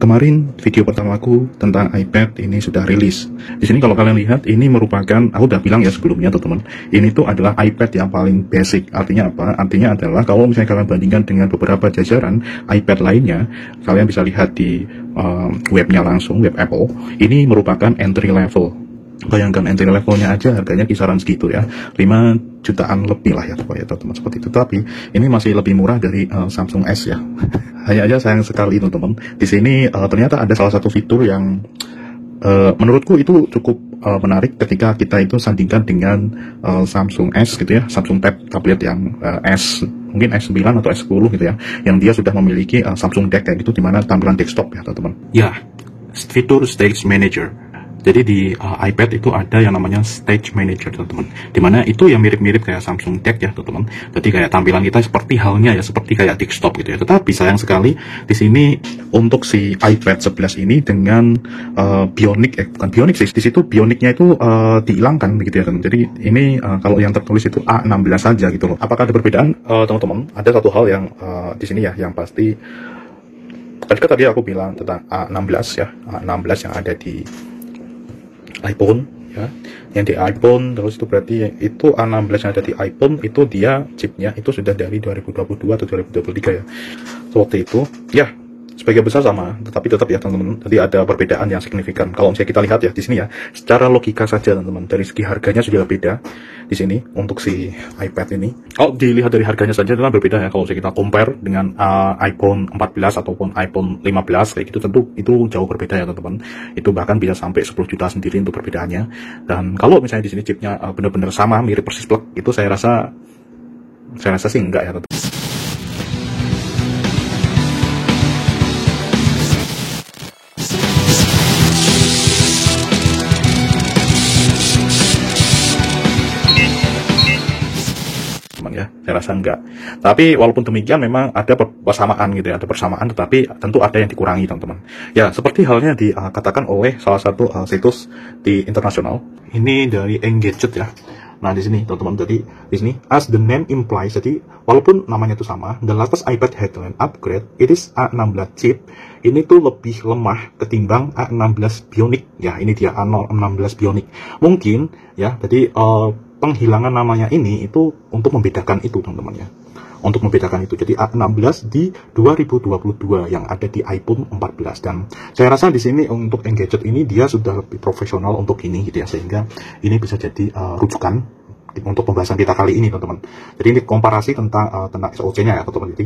Kemarin video pertamaku tentang iPad ini sudah rilis. Di sini kalau kalian lihat, ini merupakan, aku udah bilang ya sebelumnya teman-teman, ini tuh adalah iPad yang paling basic. Artinya apa? Artinya adalah kalau misalnya kalian bandingkan dengan beberapa jajaran iPad lainnya, kalian bisa lihat di webnya langsung, web Apple, ini merupakan entry level. Bayangkan entry levelnya aja harganya kisaran segitu ya, 5 jutaan lebih lah ya teman-teman, seperti itu. Tapi ini masih lebih murah dari Samsung S ya. Hanya aja sayang sekali teman-teman, di sini ternyata ada salah satu fitur yang menurutku itu cukup menarik ketika kita itu sandingkan dengan Samsung S gitu ya, Samsung tablet yang S, mungkin S9 atau S10 gitu ya, yang dia sudah memiliki Samsung Deck kayak gitu, dimana tampilan desktop ya teman-teman. Ya, fitur Stage Manager. Jadi di iPad itu ada yang namanya Stage Manager teman-teman, dimana itu yang mirip-mirip kayak Samsung Deck ya teman-teman. Jadi kayak tampilan kita seperti halnya ya, seperti kayak desktop gitu ya. Tetapi sayang sekali di sini untuk si iPad 11 ini dengan Bionic, bukan Bionic sih, di situ Bionicnya itu dihilangkan begitu ya teman. Jadi ini kalau yang tertulis itu A16 saja gitu loh. Apakah ada perbedaan teman-teman? Ada satu hal yang di sini ya, yang pasti tadi aku bilang tentang A16 ya, A16 yang ada di iPhone ya, yang di iPhone, terus itu berarti itu A16 yang ada di iPhone itu dia chipnya itu sudah dari 2022 atau 2023 ya, seperti itu ya. Sebagian besar sama, tetapi tetap ya teman-teman, jadi ada perbedaan yang signifikan. Kalau misalnya kita lihat ya di sini ya, secara logika saja teman-teman, dari segi harganya sudah beda di sini untuk si iPad ini. Kalau dilihat dari harganya saja adalah berbeda ya. Kalau misalnya kita compare dengan iPhone 14 ataupun iPhone 15 kayak gitu, tentu itu jauh berbeda ya teman-teman. Itu bahkan bisa sampai 10 juta sendiri untuk perbedaannya. Dan kalau misalnya di sini chipnya benar-benar sama, mirip persis plug, itu saya rasa sih enggak ya teman-teman. Ya, saya rasa enggak. Tapi walaupun demikian memang ada persamaan gitu ya, ada persamaan, tetapi tentu ada yang dikurangi teman-teman. Ya, seperti halnya dikatakan oleh salah satu situs di internasional. Ini dari Engadget ya. Nah, di sini teman-teman, jadi di sini as the name implies, jadi walaupun namanya itu sama, the latest iPad headline upgrade it is A16 chip. Ini tuh lebih lemah ketimbang A16 Bionic. Ya, ini dia A16 Bionic. Mungkin ya, jadi penghilangan namanya ini itu untuk membedakan itu teman-teman ya, untuk membedakan itu. Jadi A16 di 2022 yang ada di iPhone 14, dan saya rasa di sini untuk Engadget ini dia sudah lebih profesional untuk ini gitu ya, sehingga ini bisa jadi rujukan untuk pembahasan kita kali ini teman-teman. Jadi ini komparasi tentang SoC-nya ya teman-teman. Jadi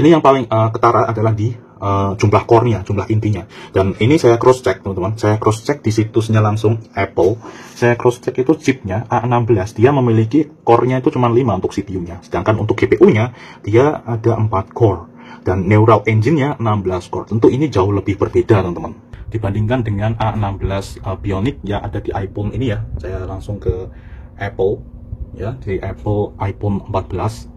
ini yang paling ketara adalah di jumlah core-nya, jumlah intinya. Dan ini saya cross check teman-teman, saya cross check di situsnya langsung Apple. Saya cross check itu chipnya A16, dia memiliki core-nya itu cuma 5 untuk CPU-nya, sedangkan untuk GPU-nya dia ada 4 core, dan neural engine-nya 16 core. Tentu ini jauh lebih berbeda teman-teman dibandingkan dengan A16 Bionic yang ada di iPhone ini ya. Saya langsung ke Apple ya, di Apple iPhone 14.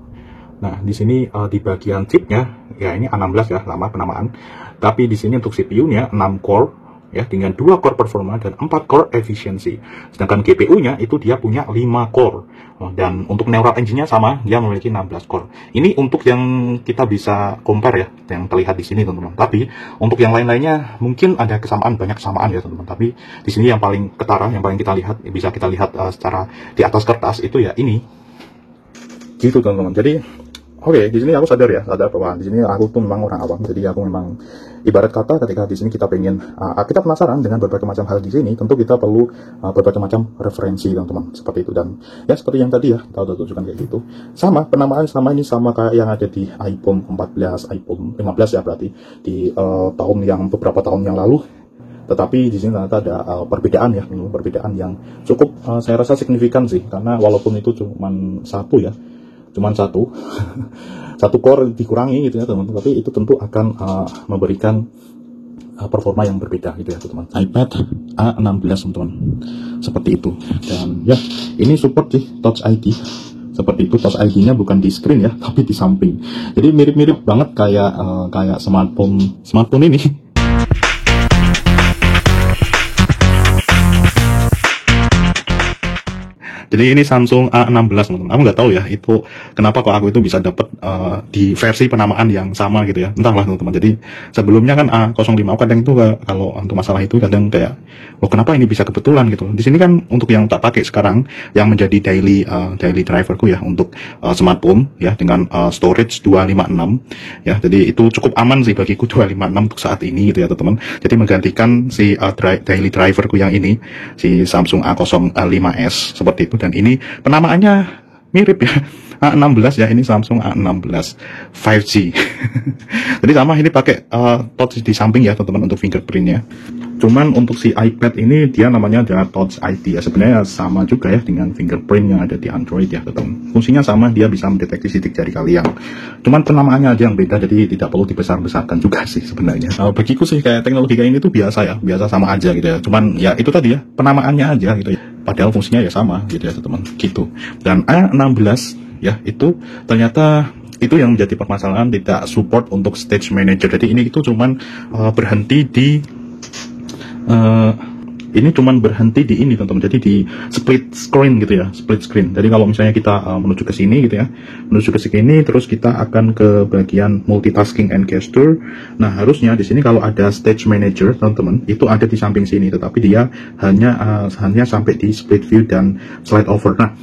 Nah, di sini di bagian chipnya ya, ini A16 ya, lama penamaan. Tapi di sini untuk CPU-nya 6 core ya, dengan 2 core performa dan 4 core efisiensi. Sedangkan GPU-nya itu dia punya 5 core. Dan untuk neural engine-nya sama, dia memiliki 16 core. Ini untuk yang kita bisa compare ya, yang terlihat di sini teman-teman. Tapi untuk yang lain-lainnya mungkin ada kesamaan, banyak kesamaan ya teman-teman. Tapi di sini yang paling ketara, yang paling kita lihat, bisa kita lihat secara di atas kertas itu ya ini. Gitu teman-teman. Jadi oke, di sini aku sadar bahwa di sini aku tuh memang orang awam. Jadi aku memang ibarat kata ketika di sini kita pengen kita penasaran dengan berbagai macam hal di sini, tentu kita perlu berbagai macam referensi teman-teman, seperti itu. Dan ya seperti yang tadi ya, tahu tunjukkan kayak gitu. Sama penamaan sama ini sama kayak yang ada di iPhone 14, iPhone 15 ya, berarti di beberapa tahun yang lalu. Tetapi di sini ternyata ada perbedaan ya, perbedaan yang cukup saya rasa signifikan sih, karena walaupun itu cuman satu core dikurangi gitu ya teman-teman, tapi itu tentu akan memberikan performa yang berbeda gitu ya teman-teman. iPad A16 teman-teman, seperti itu. Dan ya, ini support sih Touch ID, seperti itu. Touch ID-nya bukan di screen ya, tapi di samping. Jadi mirip-mirip banget kayak smartphone ini. Jadi ini Samsung A16 teman-teman. Aku nggak tahu ya itu kenapa kok aku itu bisa dapat di versi penamaan yang sama gitu ya. Entahlah teman-teman. Jadi sebelumnya kan A05 kadang itu kalau untuk masalah itu kadang kayak, oh kenapa ini bisa kebetulan gitu. Di sini kan untuk yang tak pakai sekarang yang menjadi daily driverku ya untuk smartphone ya dengan storage 256 ya. Jadi itu cukup aman sih bagiku 256 untuk saat ini gitu ya teman-teman. Jadi menggantikan si daily driverku yang ini si Samsung A05s seperti itu, dan ini penamaannya mirip ya, A16 ya, ini Samsung A16 5G. Jadi sama, ini pakai touch di samping ya teman-teman untuk fingerprintnya. Cuman untuk si iPad ini dia namanya adalah Touch ID ya, sebenarnya sama juga ya dengan fingerprint yang ada di Android ya teman-teman. Fungsinya sama, dia bisa mendeteksi sidik jari kalian. Cuman penamaannya aja yang beda, jadi tidak perlu dibesar-besarkan juga sih sebenarnya. Bagiku sih kayak teknologi kayak ini tuh biasa ya, biasa sama aja gitu ya. Cuman ya itu tadi ya, penamaannya aja gitu ya. Padahal fungsinya ya sama gitu ya teman-teman gitu. Dan A16 ya itu ternyata itu yang menjadi permasalahan, tidak support untuk stage manager. Jadi ini itu cuman berhenti di ini teman-teman, jadi di split screen gitu ya, split screen. Jadi kalau misalnya kita menuju ke sini gitu ya, menuju ke sini, terus kita akan ke bagian multitasking and gesture. Nah harusnya di sini kalau ada stage manager teman-teman itu ada di samping sini, tetapi dia hanya sampai di split view dan slide over. Nah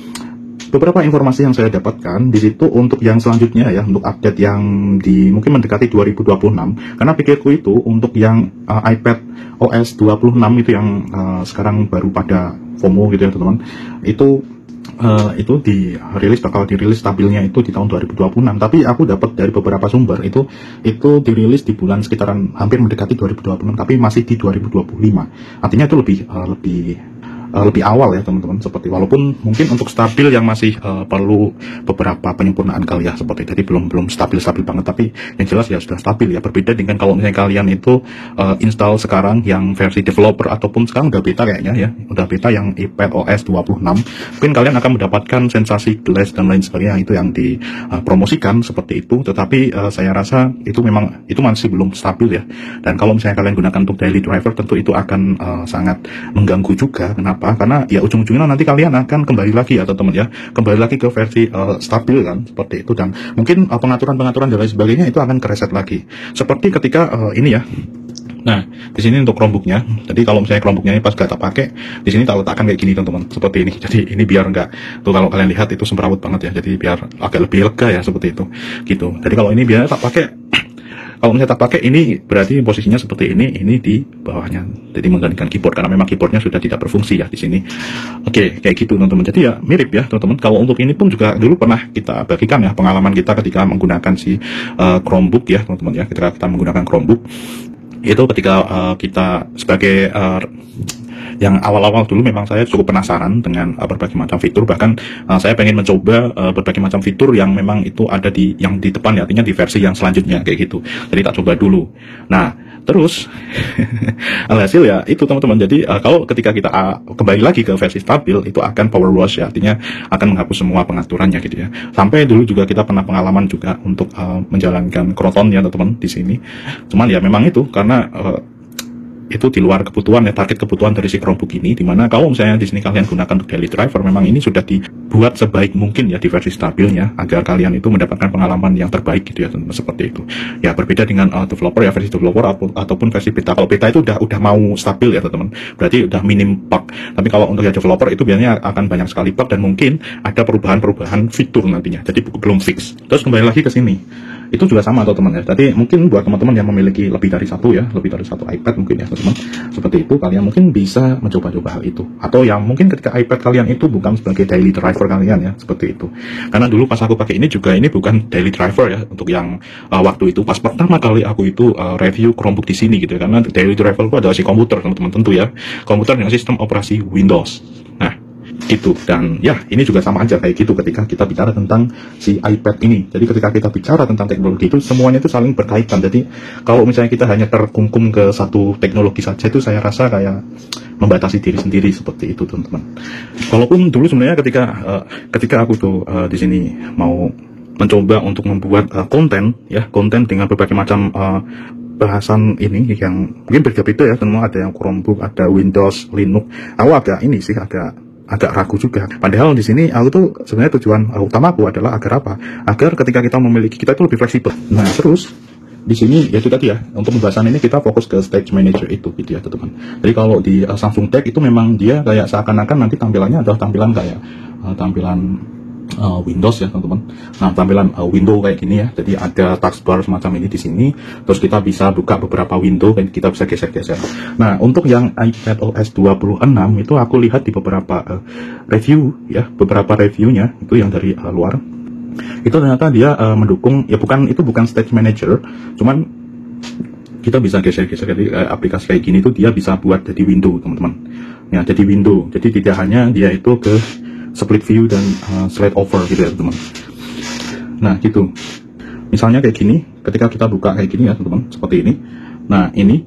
beberapa informasi yang saya dapatkan di situ untuk yang selanjutnya ya, untuk update yang mungkin mendekati 2026, karena pikirku itu untuk yang iPad OS 26 itu yang sekarang baru pada FOMO gitu ya teman-teman, itu bakal dirilis stabilnya itu di tahun 2026. Tapi aku dapat dari beberapa sumber itu dirilis di bulan sekitaran hampir mendekati 2026, tapi masih di 2025. Artinya itu lebih awal ya teman-teman, seperti walaupun mungkin untuk stabil yang masih perlu beberapa penyempurnaan kali ya seperti tadi, belum stabil banget, tapi yang jelas ya sudah stabil ya. Berbeda dengan kalau misalnya kalian itu install sekarang yang versi developer, ataupun sekarang udah beta kayaknya ya, udah beta yang iPad OS 26, mungkin kalian akan mendapatkan sensasi glass dan lain sebagainya itu yang dipromosikan seperti itu. Tetapi saya rasa itu masih belum stabil ya. Dan kalau misalnya kalian gunakan untuk daily driver, tentu itu akan sangat mengganggu juga. Kenapa? Karena ya ujung-ujungnya nanti kalian akan kembali lagi ya teman-teman ya, kembali lagi ke versi stabil kan, seperti itu. Dan mungkin pengaturan dan lain sebagainya itu akan kereset lagi, seperti ketika ini ya. Nah, di sini untuk Chromebooknya. Jadi kalau misalnya Chromebooknya ini pas gak tak pakai, di sini tak letakkan kayak gini teman-teman, seperti ini. Jadi ini biar enggak tuh, kalau kalian lihat itu semrawut banget ya. Jadi biar agak lebih lega ya seperti itu. Gitu. Jadi kalau ini biar tak pakai, kalau misalnya tak pakai, ini berarti posisinya seperti ini di bawahnya. Jadi menggantikan keyboard, karena memang keyboardnya sudah tidak berfungsi ya di sini. Oke, kayak gitu teman-teman. Jadi ya mirip ya teman-teman. Kalau untuk ini pun juga dulu pernah kita bagikan ya pengalaman kita ketika menggunakan si Chromebook ya teman-teman ya. Ketika kita menggunakan Chromebook itu, ketika kita sebagai yang awal-awal dulu memang saya cukup penasaran dengan berbagai macam fitur. Bahkan saya pengen mencoba berbagai macam fitur yang memang itu ada di depan ya, artinya di versi yang selanjutnya kayak gitu. Jadi tak coba dulu. Nah terus alhasil ya itu teman-teman. Jadi kalau ketika kita kembali lagi ke versi stabil, itu akan power wash ya, artinya akan menghapus semua pengaturannya gitu ya. Sampai dulu juga kita pernah pengalaman juga untuk menjalankan Croton ya teman-teman di sini. Cuman ya memang itu karena itu di luar kebutuhan ya, target kebutuhan dari si Chromebook ini, dimana kalau misalnya di sini kalian gunakan untuk daily driver, memang ini sudah dibuat sebaik mungkin ya di versi stabilnya, agar kalian itu mendapatkan pengalaman yang terbaik gitu ya teman-teman, seperti itu ya. Berbeda dengan developer ya, versi developer ataupun versi beta. Kalau beta itu udah mau stabil ya teman-teman, berarti udah minim bug. Tapi kalau untuk ya developer itu biasanya akan banyak sekali bug, dan mungkin ada perubahan fitur nantinya, jadi belum fix. Terus kembali lagi ke sini, itu juga sama teman-teman ya. Tadi mungkin buat teman-teman yang memiliki lebih dari satu iPad mungkin ya teman-teman, seperti itu, kalian mungkin bisa mencoba-coba hal itu. Atau yang mungkin ketika iPad kalian itu bukan sebagai daily driver kalian ya, seperti itu. Karena dulu pas aku pakai ini juga, ini bukan daily driver ya untuk yang waktu itu pas pertama kali aku itu review Chromebook di sini gitu ya. Karena daily driver itu adalah si komputer teman-teman, tentu ya, komputer dengan sistem operasi Windows. Nah gitu. Dan ya ini juga sama aja kayak gitu ketika kita bicara tentang si iPad ini. Jadi ketika kita bicara tentang teknologi itu, semuanya itu saling berkaitan. Jadi kalau misalnya kita hanya terkungkum ke satu teknologi saja, itu saya rasa kayak membatasi diri sendiri, seperti itu teman-teman. Walaupun dulu sebenarnya ketika aku tuh di sini mau mencoba untuk membuat konten dengan berbagai macam bahasan ini yang mungkin berbeda-beda ya, semua ada yang Chromebook, ada Windows, Linux. Aku agak agak ragu juga. Padahal di sini aku tuh sebenarnya tujuan utama aku adalah agar apa? Agar ketika kita memiliki kita itu lebih fleksibel. Nah, terus di sini ya itu tadi ya, untuk pembahasan ini kita fokus ke Stage Manager itu gitu ya teman-teman. Jadi kalau di Samsung Tag itu memang dia kayak seakan-akan nanti tampilannya adalah tampilan kayak tampilan Windows ya teman-teman. Nah, tampilan window kayak gini ya. Jadi ada taskbar semacam ini di sini. Terus kita bisa buka beberapa window dan kita bisa geser-geser. Nah, untuk yang iPad OS 26 itu aku lihat di beberapa review ya, beberapa reviewnya itu yang dari luar. Itu ternyata dia mendukung ya, bukan Stage Manager, cuman kita bisa geser-geser. Jadi aplikasi kayak gini tuh dia bisa buat jadi window teman-teman. Ya, jadi window. Jadi tidak hanya dia itu ke split view dan slide over gitu ya teman. Nah gitu, misalnya kayak gini, ketika kita buka kayak gini ya teman-teman, seperti ini. Nah ini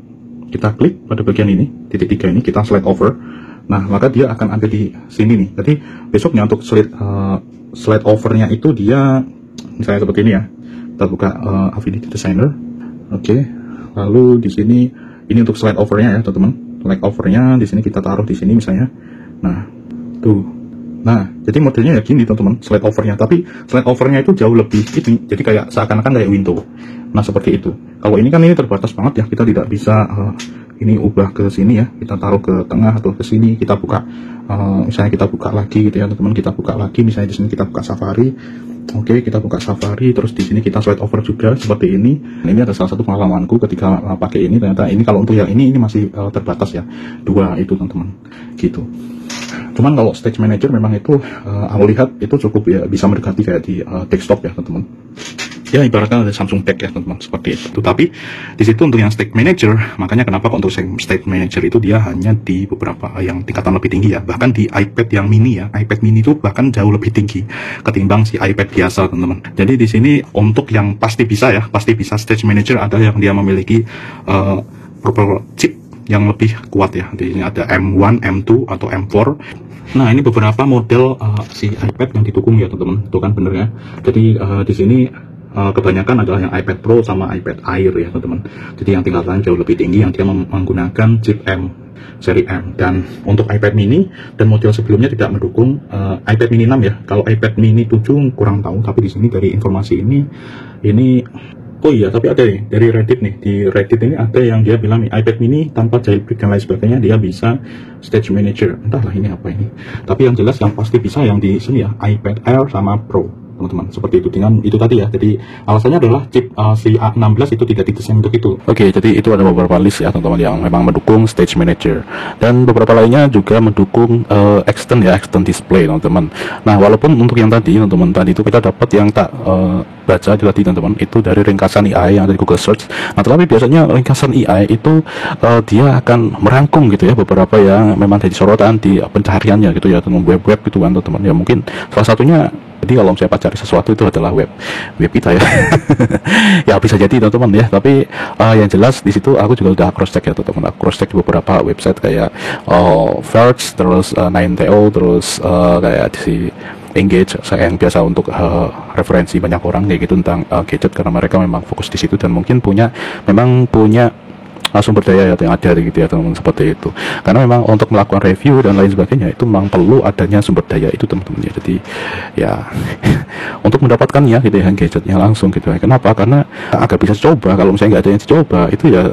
kita klik pada bagian ini, titik 3 ini, kita slide over. Nah maka dia akan ada di sini nih. Jadi besoknya untuk slide overnya itu dia misalnya seperti ini ya. Kita buka Affinity Designer. Oke. Lalu di sini ini untuk slide overnya ya teman-teman. Slide overnya di sini kita taruh di sini misalnya. Nah tuh. Nah, jadi modelnya ya gini teman-teman, slide overnya. Tapi slide overnya itu jauh lebih ini, jadi kayak seakan-akan kayak window. Nah, seperti itu. Kalau ini kan ini terbatas banget ya, kita tidak bisa ini ubah ke sini ya. Kita taruh ke tengah atau ke sini, kita buka, misalnya kita buka lagi gitu ya teman-teman. Kita buka lagi, misalnya di sini kita buka Safari. Oke, kita buka Safari, terus di sini kita slide over juga seperti ini. Nah, ini ada salah satu pengalamanku ketika pakai ini. Ternyata ini kalau untuk yang ini masih terbatas ya, 2 itu teman-teman, gitu. Cuman kalau Stage Manager memang itu aku lihat itu cukup ya, bisa mendekati kayak di desktop ya teman-teman. Ya ibaratnya ada Samsung Tag ya teman-teman, seperti itu. Tapi di situ untuk yang Stage Manager, makanya kenapa untuk Stage Manager itu dia hanya di beberapa yang tingkatan lebih tinggi ya. Bahkan di iPad yang mini ya, iPad mini itu bahkan jauh lebih tinggi ketimbang si iPad biasa teman-teman. Jadi di sini untuk yang pasti bisa Stage Manager ada yang dia memiliki proper chip yang lebih kuat ya. Di sini ada M1, M2 atau M4. Nah, ini beberapa model si iPad yang didukung ya teman-teman. Itu kan bener ya. Jadi di sini kebanyakan adalah yang iPad Pro sama iPad Air ya teman-teman. Jadi yang tingkatan jauh lebih tinggi yang dia menggunakan chip M, seri M. Dan untuk iPad mini dan model sebelumnya tidak mendukung iPad mini 6 ya. Kalau iPad mini 7 kurang tahu, tapi di sini dari informasi ini oh iya, tapi ada nih dari Reddit nih. Di Reddit ini ada yang dia bilang nih, iPad mini tanpa jailbreak dan lain sebagainya dia bisa Stage Manager. Entahlah ini apa ini. Tapi yang jelas yang pasti bisa yang di sini ya, iPad Air sama Pro. Teman-teman, seperti itu. Dengan itu tadi ya, jadi alasannya adalah chip si A16 itu tidak didesain untuk itu. Oke, jadi itu ada beberapa list ya teman-teman yang memang mendukung Stage Manager, dan beberapa lainnya juga mendukung extend display teman-teman. Nah, walaupun untuk yang tadi teman-teman, tadi itu kita dapat yang tak baca tadi teman-teman, itu dari ringkasan AI yang dari Google Search. Nah, tetapi biasanya ringkasan AI itu dia akan merangkum gitu ya beberapa yang memang jadi sorotan di pencariannya gitu ya, teman web gitu kan teman-teman. Ya mungkin salah satunya, jadi kalau saya cari sesuatu itu adalah web kita ya. Ya bisa jadi teman-teman ya. Tapi yang jelas di situ aku juga udah cross check ya teman-teman. Aku cross check di beberapa website kayak Verge, terus 9to, terus kayak si Engage, saya yang biasa untuk referensi banyak orang kayak gitu tentang gadget, karena mereka memang fokus di situ dan mungkin memang punya sumber daya yang ada gitu ya teman-teman, seperti itu. Karena memang untuk melakukan review dan lain sebagainya itu memang perlu adanya sumber daya itu teman-teman ya. Jadi ya untuk mendapatkannya gitu ya, gadgetnya langsung gitu ya. Kenapa? Karena agak bisa coba. Kalau misalnya nggak ada yang dicoba itu ya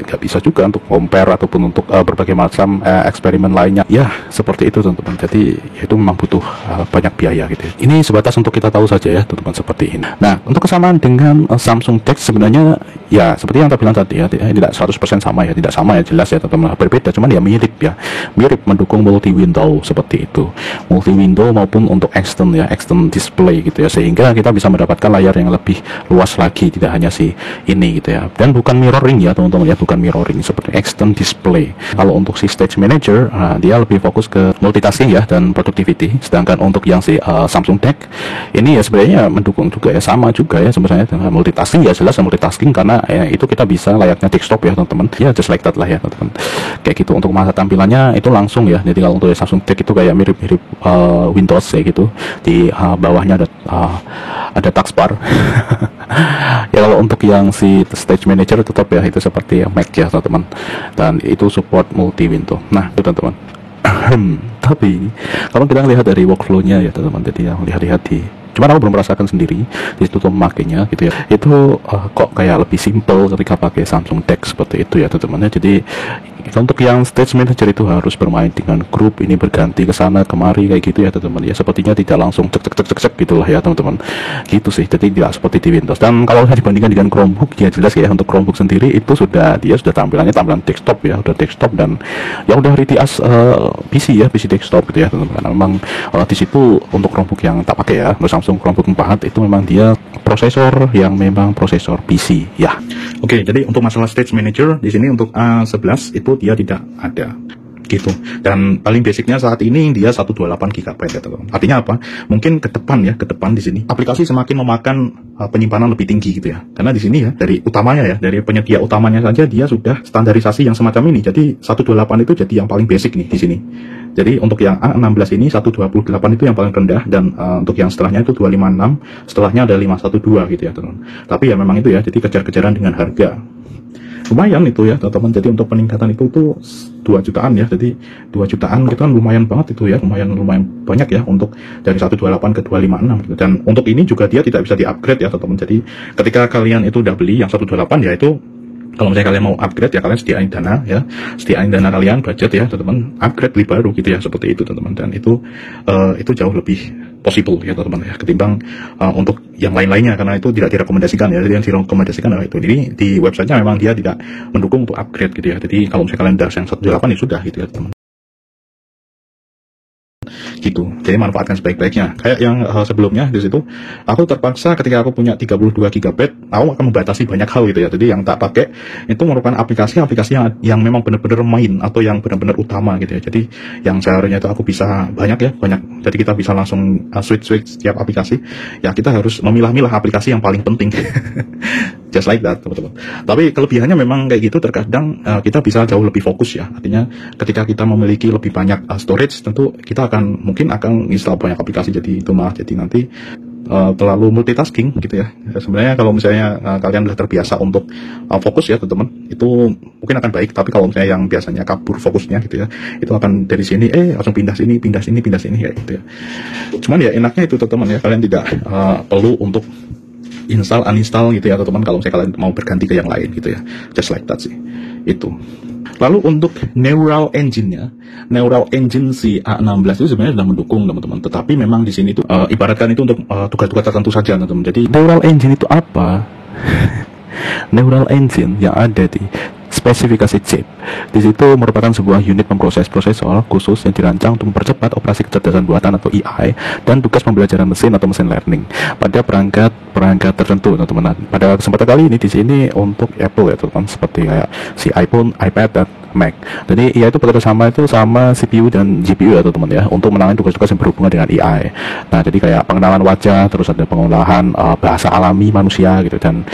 nggak bisa juga untuk compare ataupun untuk berbagai macam eksperimen lainnya ya, seperti itu teman-teman. Jadi ya, itu memang butuh banyak biaya gitu ya. Ini sebatas untuk kita tahu saja ya teman-teman, seperti ini. Nah, untuk kesamaan dengan Samsung Tag sebenarnya ya seperti yang kita bilang tadi ya, tidak 100% sama ya, tidak sama ya, jelas ya teman-teman, berbeda, cuman ya mirip mendukung multi window seperti itu, multi window maupun untuk extend display gitu ya, sehingga kita bisa mendapatkan layar yang lebih luas lagi, tidak hanya si ini gitu ya, dan bukan mirroring ya teman-teman ya, bukan mirroring seperti extend display. Kalau untuk si Stage Manager dia lebih fokus ke multitasking ya dan productivity, sedangkan untuk yang si Samsung Tag ini ya sebenarnya mendukung juga ya, sama juga ya sebenarnya dengan multitasking ya, jelas multitasking karena ya, itu kita bisa layaknya desktop ya teman-teman ya, just like that lah ya teman-teman, kayak gitu. Untuk masa tampilannya itu langsung ya, jadi kalau untuk Samsung Tag itu kayak mirip Windows kayak gitu, di bawahnya ada taskbar. Ya kalau untuk yang si Stage Manager tetap ya itu seperti Mac ya teman-teman, dan itu support multi window. Nah itu teman-teman. Tapi kalau kita lihat dari workflow-nya ya teman-teman, jadi yang lihat-lihat di, cuman aku belum merasakan sendiri di situ tuh memakainya gitu ya, itu kok kayak lebih simple ketika pakai Samsung Dex seperti itu ya teman-teman. Jadi untuk yang stage manager itu harus bermain dengan grup, ini berganti ke sana kemari kayak gitu ya teman-teman ya, sepertinya tidak langsung cek cek cek cek cek gitulah ya teman-teman, gitu sih. Jadi tidak seperti di Windows. Dan kalau dibandingkan dengan Chromebook ya jelas ya, untuk Chromebook sendiri itu dia sudah tampilannya tampilan desktop ya, udah desktop dan ya udah ready as PC ya, PC desktop gitu ya teman-teman. Memang di situ untuk Chromebook yang tak pakai ya, untuk Samsung Chromebook 4 itu memang dia prosesor yang memang prosesor PC ya. Oke, jadi untuk masalah stage manager di sini untuk A11 itu dia tidak ada gitu. Dan paling basicnya saat ini dia 128 GB ya teman-teman. Artinya apa? Mungkin ke depan di sini aplikasi semakin memakan penyimpanan lebih tinggi gitu ya. Karena di sini ya dari utamanya ya, dari penyedia utamanya saja dia sudah standarisasi yang semacam ini. Jadi 128 itu jadi yang paling basic nih di sini. Jadi untuk yang A16 ini 128 itu yang paling rendah, dan untuk yang setelahnya itu 256, setelahnya ada 512 gitu ya teman-teman. Tapi ya memang itu ya, jadi kejar-kejaran dengan harga. Lumayan itu ya teman-teman. Jadi untuk peningkatan itu tuh 2 jutaan ya, jadi 2 jutaan itu kan lumayan banget itu ya, lumayan banyak ya untuk dari 128 ke 256 gitu. Dan untuk ini juga dia tidak bisa di-upgrade ya teman-teman. Jadi ketika kalian itu udah beli yang 128 ya, itu kalau misalnya kalian mau upgrade ya kalian sediain dana kalian, budget ya teman-teman, upgrade beli baru gitu ya, seperti itu teman-teman. Dan itu jauh lebih possible ya teman-teman ya, ketimbang untuk yang lain-lainnya, karena itu tidak direkomendasikan ya. Jadi yang direkomendasikan adalah itu. Jadi di websitenya memang dia tidak mendukung untuk upgrade gitu ya. Jadi kalau misalnya kalian udah yang 128 ya sudah gitu ya teman-teman, gitu. Jadi manfaatkan sebaik-baiknya. Kayak yang sebelumnya di situ, aku terpaksa ketika aku punya 32 GB, aku akan membatasi banyak hal gitu ya. Jadi yang tak pakai itu merupakan aplikasi-aplikasi yang memang benar-benar main atau yang benar-benar utama gitu ya. Jadi yang seharusnya itu aku bisa banyak. Jadi kita bisa langsung switch setiap aplikasi. Ya kita harus memilah-milah aplikasi yang paling penting. Just like that teman-teman. Tapi kelebihannya memang kayak gitu, terkadang kita bisa jauh lebih fokus ya. Artinya ketika kita memiliki lebih banyak storage, tentu kita mungkin akan install banyak aplikasi, jadi itu malah jadi nanti terlalu multitasking gitu ya. Sebenarnya kalau misalnya kalian udah terbiasa untuk fokus ya teman-teman, itu mungkin akan baik. Tapi kalau misalnya yang biasanya kabur fokusnya gitu ya, itu akan dari sini langsung pindah sini ya gitu ya. Cuman ya enaknya itu teman-teman ya, kalian tidak perlu untuk install uninstall gitu ya teman-teman, kalau misalnya kalian mau berganti ke yang lain gitu ya. Just like that sih itu. Lalu untuk Neural Engine si A16 itu sebenarnya sudah mendukung teman-teman, tetapi memang di sini itu ibaratkan itu untuk tugas-tugas tertentu saja teman-teman. Jadi Neural Engine itu apa? Neural Engine yang ada di spesifikasi chip di situ merupakan sebuah unit pemproses prosesor khusus yang dirancang untuk mempercepat operasi kecerdasan buatan atau AI dan tugas pembelajaran mesin atau mesin learning pada perangkat tertentu teman-teman. Pada kesempatan kali ini di sini untuk Apple ya teman-teman, seperti kayak si iPhone, iPad, dan Mac. Jadi ya itu bekerjasama itu sama CPU dan GPU ya teman-teman ya, untuk menangani tugas-tugas yang berhubungan dengan AI. Nah jadi kayak pengenalan wajah, terus ada pengolahan bahasa alami manusia gitu, dan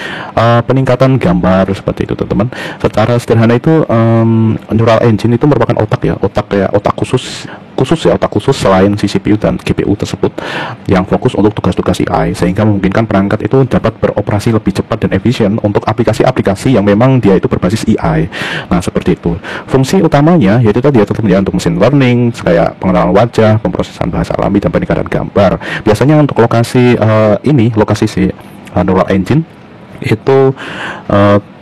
peningkatan gambar seperti itu teman-teman. Secara sederhana itu Neural Engine itu merupakan otak khusus selain si CPU dan GPU tersebut yang fokus untuk tugas-tugas AI, sehingga memungkinkan perangkat itu dapat beroperasi lebih cepat dan efisien untuk aplikasi-aplikasi yang memang dia itu berbasis AI. Nah seperti itu. Fungsi utamanya yaitu tadi ya teman-teman, untuk mesin learning kayak pengenalan wajah, pemrosesan bahasa alami, dan peningkatan gambar. Biasanya untuk lokasi si Neural Engine itu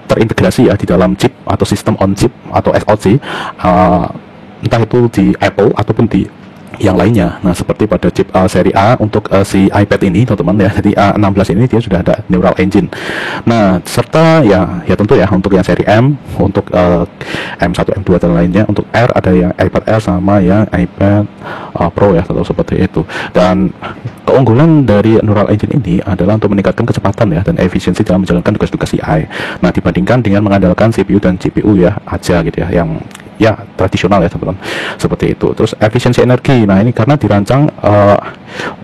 terintegrasi ya di dalam chip atau sistem on chip atau SoC, entah itu di Apple ataupun di yang lainnya. Nah seperti pada chip seri A untuk si iPad ini teman-teman ya, jadi A16 ini dia sudah ada Neural Engine. Nah serta ya tentu ya untuk yang seri M, untuk M1, M2 dan lainnya. Untuk R ada yang iPad Air sama yang iPad Pro ya, atau seperti itu. Dan keunggulan dari Neural Engine ini adalah untuk meningkatkan kecepatan ya dan efisiensi dalam menjalankan tugas-tugas AI. Nah dibandingkan dengan mengandalkan CPU dan GPU ya aja gitu ya, yang ya tradisional ya teman-teman, seperti itu. Terus efisiensi energi, nah ini karena dirancang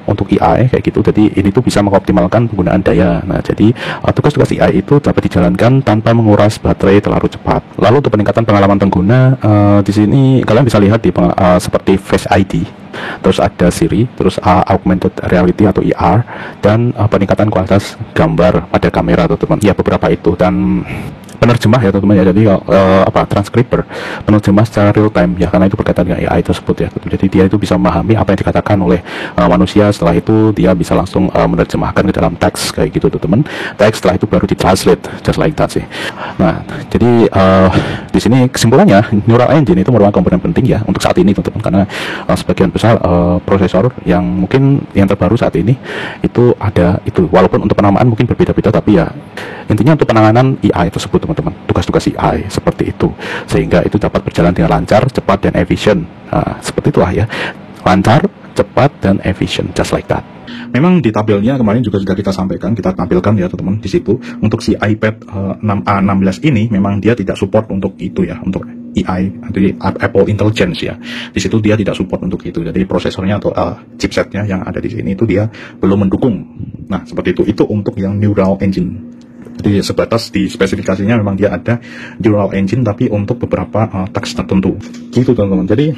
untuk AI kayak gitu, jadi ini tuh bisa mengoptimalkan penggunaan daya. Nah jadi tugas-tugas AI itu dapat dijalankan tanpa menguras baterai terlalu cepat. Lalu untuk peningkatan pengalaman pengguna, di sini kalian bisa lihat di seperti Face ID, terus ada Siri, terus augmented reality atau AR, dan peningkatan kualitas gambar pada kamera teman-teman. Ya beberapa itu. Dan penerjemah ya teman-teman ya, jadi transcriber, penerjemah secara real time ya, karena itu berkaitan dengan AI tersebut ya. Jadi dia itu bisa memahami apa yang dikatakan oleh manusia, setelah itu dia bisa langsung menerjemahkan ke dalam teks kayak gitu teman-teman. Teks setelah itu baru ditranslate, just like that sih. Nah, jadi di sini kesimpulannya neural engine itu merupakan komponen penting ya untuk saat ini teman-teman, karena sebagian besar prosesor yang mungkin yang terbaru saat ini itu ada itu, walaupun untuk penamaan mungkin berbeda-beda, tapi ya intinya untuk penanganan AI tersebut teman-teman, tugas-tugas AI seperti itu, sehingga itu dapat berjalan dengan lancar, cepat, dan efisien. Nah, seperti itulah ya, lancar, cepat, dan efisien, just like that. Memang di tabelnya kemarin juga sudah kita sampaikan, kita tampilkan ya teman-teman di situ, untuk si iPad 6A16 ini memang dia tidak support untuk itu ya, untuk AI, jadi Apple Intelligence ya. Di situ dia tidak support untuk itu. Jadi prosesornya atau chipsetnya yang ada di sini itu dia belum mendukung. Nah, seperti itu. Itu untuk yang neural engine. Jadi sebatas di spesifikasinya memang dia ada neural engine, tapi untuk beberapa teks tertentu. Gitu teman-teman. Jadi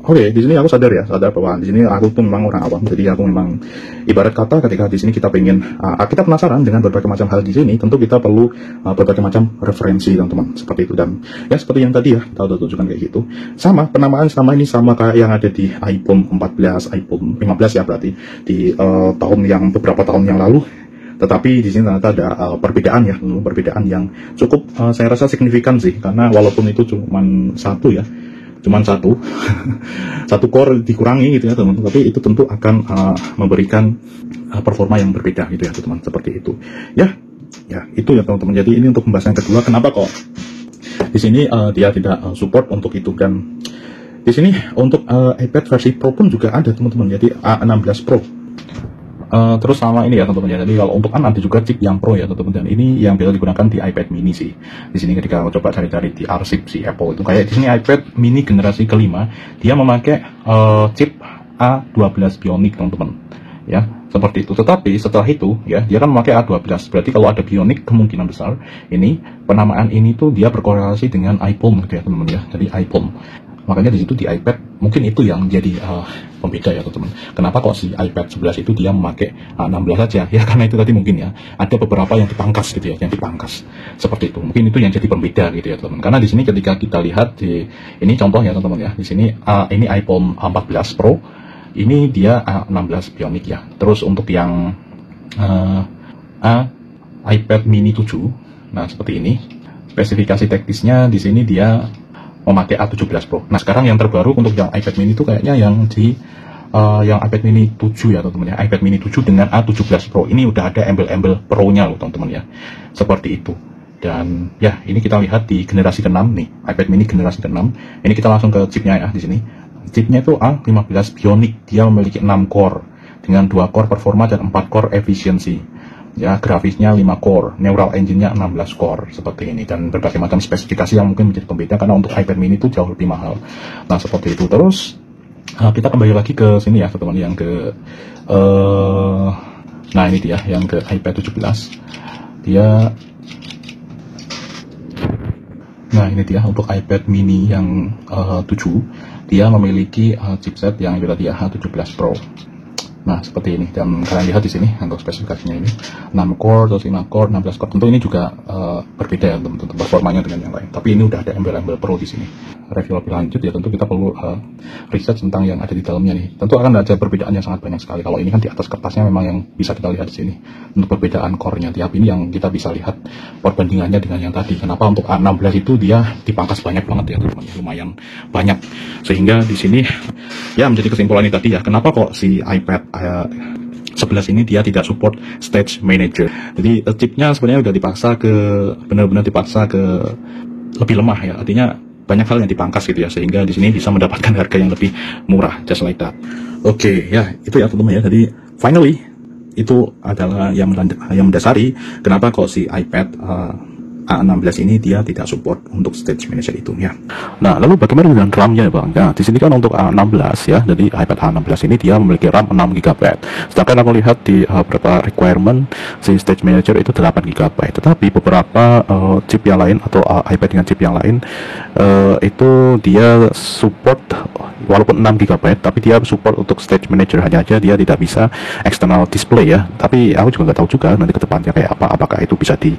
oke, di sini aku sadar bahwa di sini aku tuh memang orang awam. Jadi aku memang ibarat kata ketika di sini kita pengen kita penasaran dengan berbagai macam hal di sini, tentu kita perlu berbagai macam referensi teman-teman, seperti itu. Dan ya seperti yang tadi ya, tahu tunjukkan kayak gitu. Sama penamaan selama ini sama kayak yang ada di iPhone 14, iPhone 15 ya, berarti di beberapa tahun yang lalu. Tetapi di sini ternyata ada perbedaan ya, perbedaan yang cukup saya rasa signifikan sih, karena walaupun itu cuman satu satu core dikurangi gitu ya teman-teman, tapi itu tentu akan memberikan performa yang berbeda gitu ya teman-teman, seperti itu ya itu ya teman-teman. Jadi ini untuk pembahasan kedua, kenapa kok di sini dia tidak support untuk itu. Dan di sini untuk iPad versi Pro pun juga ada teman-teman, jadi A16 Pro. Terus sama ini ya teman-teman ya. Jadi kalau untuk ada juga chip yang Pro ya teman-teman, dan ini yang biasa digunakan di iPad mini sih. Di sini ketika coba cari-cari di arsip si Apple itu, kayak di sini iPad mini generasi kelima dia memakai chip A12 Bionic teman-teman ya, seperti itu. Tetapi setelah itu ya dia kan memakai A12, berarti kalau ada Bionic kemungkinan besar ini penamaan ini tuh dia berkorelasi dengan iPhone gitu ya teman-teman ya. Jadi iPhone, makanya di situ di iPad mungkin itu yang jadi pembeda ya teman-teman. Kenapa kok si iPad 11 itu dia memakai A16 saja ya, karena itu tadi mungkin ya ada beberapa yang dipangkas gitu ya, yang dipangkas seperti itu. Mungkin itu yang jadi pembeda gitu ya teman-teman. Karena di sini ketika kita lihat di ini contoh ya teman-teman ya, di sini ini iPhone 14 Pro ini dia A16 Bionic ya. Terus untuk yang iPad mini 7, nah seperti ini spesifikasi teknisnya, di sini dia memakai A17 Pro. Nah sekarang yang terbaru untuk yang iPad mini itu kayaknya yang di yang iPad mini 7 ya teman-teman ya, iPad mini 7 dengan A17 Pro ini udah ada embel-embel Pro-nya loh teman-teman ya, seperti itu. Dan ya ini kita lihat di generasi ke-6 nih, iPad mini generasi ke-6. Ini kita langsung ke chipnya ya. Di sini chipnya itu A15 Bionic, dia memiliki 6 core dengan 2 core performa dan 4 core efisiensi ya. Grafisnya 5 core, neural engine-nya 16 core seperti ini, dan berbagai macam spesifikasi yang mungkin menjadi pembeda karena untuk iPad mini itu jauh lebih mahal. Nah seperti itu. Terus kita kembali lagi ke sini ya teman-teman, yang ke nah ini dia yang ke iPad 17 dia. Nah ini dia untuk iPad mini yang 7, dia memiliki chipset yang tadi ya A17 Pro. Nah seperti ini, dan kalian lihat di sini untuk spesifikasinya ini 6 core, terus 5 core, 16 core. Tentu ini juga berbeda ya teman-teman performanya dengan yang lain. Tapi ini udah ada embel-embel Pro di sini. Review lebih lanjut ya, tentu kita perlu riset tentang yang ada di dalamnya nih. Tentu akan ada perbedaan yang sangat banyak sekali. Kalau ini kan di atas kertasnya memang yang bisa kita lihat di sini untuk perbedaan core-nya. Tiap ini yang kita bisa lihat perbandingannya dengan yang tadi. Kenapa untuk A16 itu dia dipangkas banyak banget ya teman-teman, lumayan banyak, sehingga di sini ya menjadi kesimpulan ini tadi ya, kenapa kok si iPad 11 ini dia tidak support Stage Manager. Jadi chipnya sebenarnya udah benar-benar dipaksa ke lebih lemah ya, artinya banyak hal yang dipangkas gitu ya, sehingga di sini bisa mendapatkan harga yang lebih murah, just like that. Oke, ya itu ya teman-teman ya. Jadi finally itu adalah yang mendasari kenapa kok si iPad A16 ini dia tidak support untuk Stage Manager itu ya. Nah, lalu bagaimana dengan RAM-nya Bang? Nah, di sini kan untuk A16 ya, jadi iPad A16 ini dia memiliki RAM 6 GB. Sedangkan aku lihat di beberapa requirement si Stage Manager itu 8 GB. Tetapi beberapa chip yang lain atau iPad dengan chip yang lain itu dia support walaupun 6 GB, tapi dia support untuk stage manager hanya aja, dia tidak bisa external display ya. Tapi aku juga nggak tahu juga nanti ke depannya kayak apa, apakah itu bisa di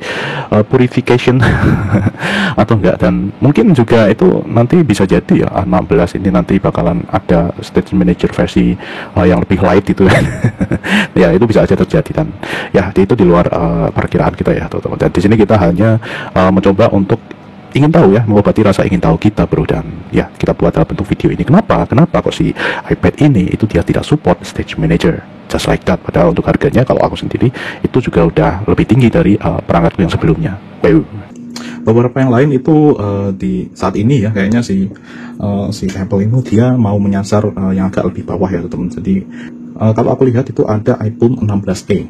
purification atau enggak. Dan mungkin juga itu nanti bisa jadi ya, 16 ini nanti bakalan ada stage manager versi yang lebih light itu ya, itu bisa aja terjadi. Dan ya itu di luar perkiraan kita ya teman-teman. Dan di sini kita hanya mencoba untuk ingin tahu ya, mengobati rasa ingin tahu kita bro. Dan ya kita buat dalam bentuk video ini. Kenapa kok si iPad ini itu dia tidak support stage manager, just like that. Padahal untuk harganya kalau aku sendiri itu juga udah lebih tinggi dari perangkatku yang sebelumnya. Beberapa yang lain itu di saat ini ya kayaknya si Apple ini dia mau menyasar yang agak lebih bawah ya teman-teman. Jadi kalau aku lihat itu ada iPhone 16e.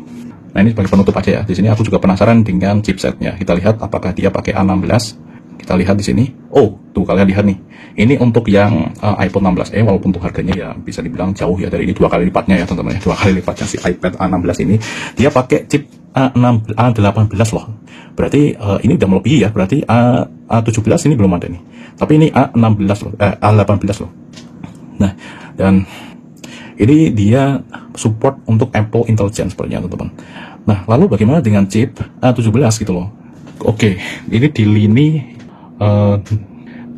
Nah ini sebagai penutup aja ya. Di sini aku juga penasaran dengan chipsetnya. Kita lihat apakah dia pakai A16. Kita lihat di sini. Oh, tuh kalian lihat nih. Ini untuk yang iPhone 16e, walaupun untuk harganya ya bisa dibilang jauh ya dari ini, 2 kali lipatnya ya teman-teman ya. 2 kali lipatnya si iPad A16 ini. Dia pakai chip A18 loh. Berarti ini udah melebihi ya. Berarti A17 ini belum ada nih. Tapi ini A16 loh, A18 loh. Nah, dan ini dia support untuk Apple Intelligence sepertinya teman-teman. Nah, lalu bagaimana dengan chip A17 gitu loh? Oke, ini di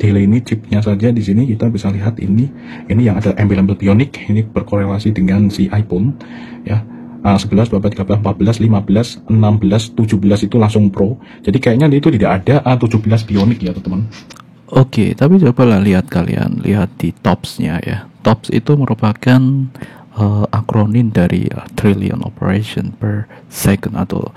lini chipnya saja di sini kita bisa lihat ini yang ada embel-embel Bionic, ini berkorelasi dengan si iPhone ya. 11, 12, 13, 14, 15, 16, 17 itu langsung Pro. Jadi kayaknya itu tidak ada A17 Bionic ya teman-teman. Oke, tapi cobalah kalian lihat di TOPS-nya ya. TOPS itu merupakan akronim dari trillion operation per second atau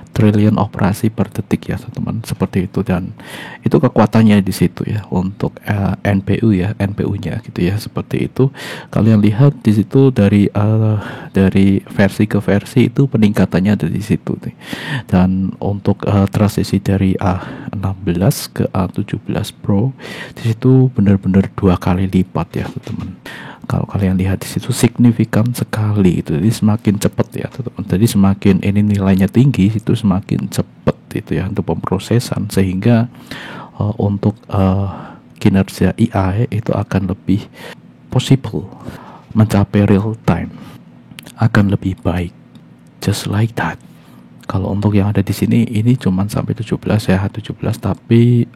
triliun operasi per detik ya teman-teman, seperti itu. Dan itu kekuatannya di situ ya untuk NPU-nya gitu ya, seperti itu. Kalian lihat di situ dari versi ke versi itu peningkatannya ada di situ nih. Dan untuk transisi dari A16 ke A17 Pro di situ benar-benar 2 kali lipat ya teman-teman. Kalau kalian lihat di situ signifikan sekali itu, jadi semakin cepat ya teman-teman. Jadi semakin ini nilainya tinggi itu semakin cepat itu ya untuk pemrosesan, sehingga untuk kinerja AI itu akan lebih possible, mencapai real time akan lebih baik, just like that. Kalau untuk yang ada di sini ini cuman sampai 17 ya, 17, tapi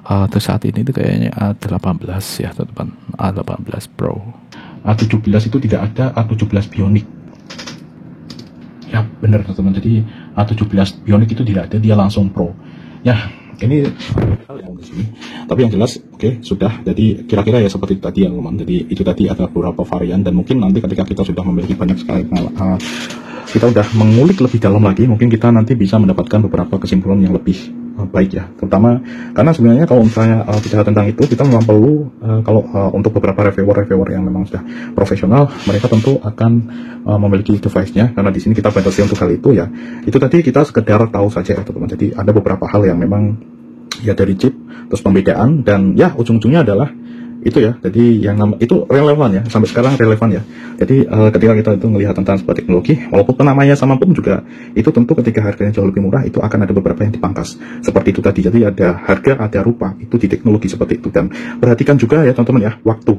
untuk saat ini itu kayaknya A18 ya teman-teman, A18 Pro. A17 itu tidak ada A17 Bionic. Ya benar teman-teman, jadi A17 Bionic itu tidak ada, dia langsung Pro. Ya ini hal yang di sini. Tapi yang jelas oke, sudah. Jadi kira-kira ya seperti tadi ya teman-teman. Jadi itu tadi ada beberapa varian, dan mungkin nanti ketika kita sudah memiliki banyak sekali kita udah mengulik lebih dalam lagi, mungkin kita nanti bisa mendapatkan beberapa kesimpulan yang lebih baik ya. Terutama karena sebenarnya kalau misalnya bicara tentang itu, kita memang perlu kalau untuk beberapa reviewer yang memang sudah profesional, mereka tentu akan memiliki device-nya, karena di sini kita batasi untuk hal itu ya. Itu tadi kita sekedar tahu saja ya teman-teman. Jadi ada beberapa hal yang memang ya dari chip, terus pembedaan, dan ya ujung-ujungnya adalah itu ya. Jadi yang itu relevan ya, sampai sekarang relevan ya. Jadi ketika kita itu melihat tentang sebuah teknologi, walaupun namanya sama pun juga, itu tentu ketika harganya jauh lebih murah itu akan ada beberapa yang dipangkas seperti itu tadi. Jadi ada harga, ada rupa, itu di teknologi seperti itu. Dan perhatikan juga ya teman-teman ya, waktu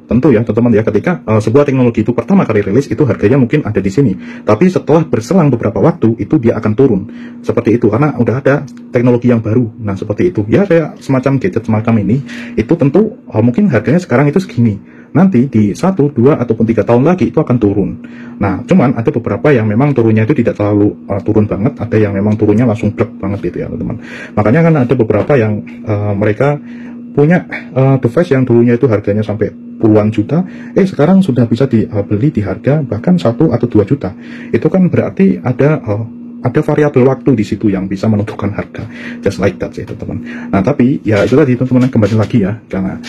tentu ya teman-teman ya, ketika sebuah teknologi itu pertama kali rilis itu harganya mungkin ada di sini, tapi setelah berselang beberapa waktu itu dia akan turun seperti itu, karena udah ada teknologi yang baru. Nah seperti itu ya, kayak semacam gadget semacam ini itu tentu mungkin harganya sekarang itu segini, nanti di 1, 2 ataupun 3 tahun lagi itu akan turun. Nah cuman ada beberapa yang memang turunnya itu tidak terlalu turun banget, ada yang memang turunnya langsung brek banget gitu ya teman-teman. Makanya kan ada beberapa yang mereka punya device yang dulunya itu harganya sampai puluhan juta, sekarang sudah bisa dibeli di harga bahkan 1 atau 2 juta. Itu kan berarti ada variabel waktu di situ yang bisa menentukan harga, just like that sih teman-teman. Nah tapi ya itu tadi teman-teman, kembali lagi ya, karena